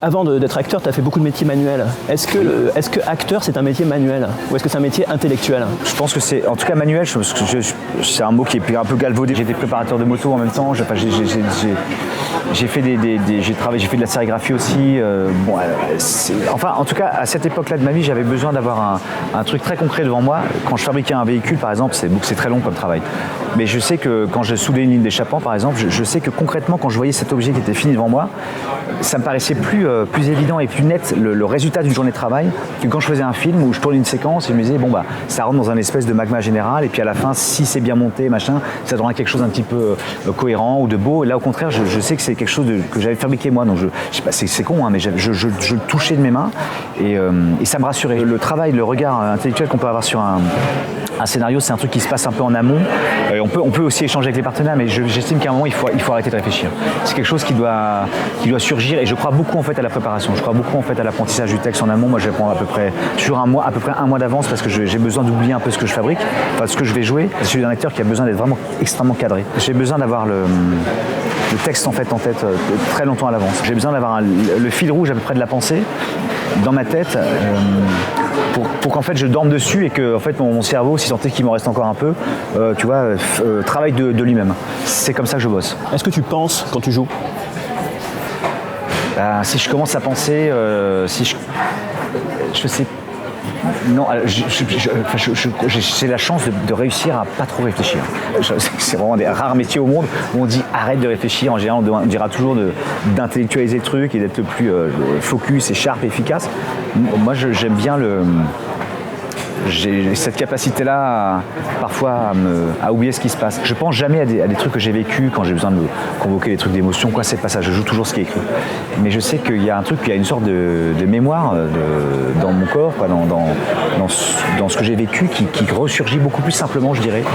Avant d'être acteur, tu as fait beaucoup de métiers manuels. Est-ce que acteur, c'est un métier manuel ou est-ce que c'est un métier intellectuel? Je pense que c'est, en tout cas manuel, c'est un mot qui est un peu galvaudé. J'ai été préparateur de moto en même temps, j'ai fait j'ai fait de la sérigraphie aussi. Enfin, en tout cas, à cette époque-là de ma vie, j'avais besoin d'avoir un truc très concret devant moi. Quand je fabriquais un véhicule, par exemple, c'est très long comme travail. Mais je sais que quand je soudais une ligne d'échappement, par exemple, je sais que concrètement, quand je voyais cet objet qui était fini devant moi, ça me paraissait plus évident et plus net le résultat d'une journée de travail que quand je faisais un film où je tournais une séquence et je me disais bon bah ça rentre dans un espèce de magma général et puis à la fin si c'est bien monté machin ça donnera quelque chose d'un petit peu cohérent ou de beau. Et là au contraire je sais que c'est quelque chose que j'avais fabriqué moi, donc je sais pas, c'est con hein, mais je le touchais de mes mains et ça me rassurait. Le travail, le regard intellectuel qu'on peut avoir sur un scénario, c'est un truc qui se passe un peu en amont. On peut aussi échanger avec les partenaires, mais j'estime qu'à un moment, il faut arrêter de réfléchir. C'est quelque chose qui doit surgir, et je crois beaucoup en fait à la préparation. Je crois beaucoup en fait à l'apprentissage du texte en amont. Moi, j'apprends à peu près un mois d'avance parce que j'ai besoin d'oublier un peu ce que je fabrique, enfin ce que je vais jouer. Je suis un acteur qui a besoin d'être vraiment extrêmement cadré. J'ai besoin d'avoir le texte en tête très longtemps à l'avance. J'ai besoin d'avoir le fil rouge à peu près de la pensée dans ma tête pour qu'en fait je dorme dessus et que en fait mon cerveau, si tant est qu'il m'en reste encore un peu, travaille de lui-même. C'est comme ça que je bosse. Est-ce que tu penses quand tu joues? Si je commence à penser, je sais. Non, j'ai la chance de réussir à pas trop réfléchir. C'est vraiment des rares métiers au monde où on dit arrête de réfléchir. En général, on dira toujours d'intellectualiser le truc et d'être le plus focus et sharp et efficace. Moi, j'aime bien j'ai cette capacité-là parfois à oublier ce qui se passe. Je pense jamais à des trucs que j'ai vécu quand j'ai besoin de me convoquer des trucs d'émotion. C'est pas ça, je joue toujours ce qui est écrit. Mais je sais qu'il y a un truc, il y a une sorte de mémoire dans mon corps, dans ce que j'ai vécu qui ressurgit beaucoup plus simplement, je dirais.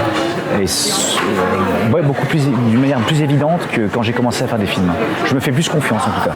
Et d'une manière plus évidente que quand j'ai commencé à faire des films. Je me fais plus confiance en tout cas.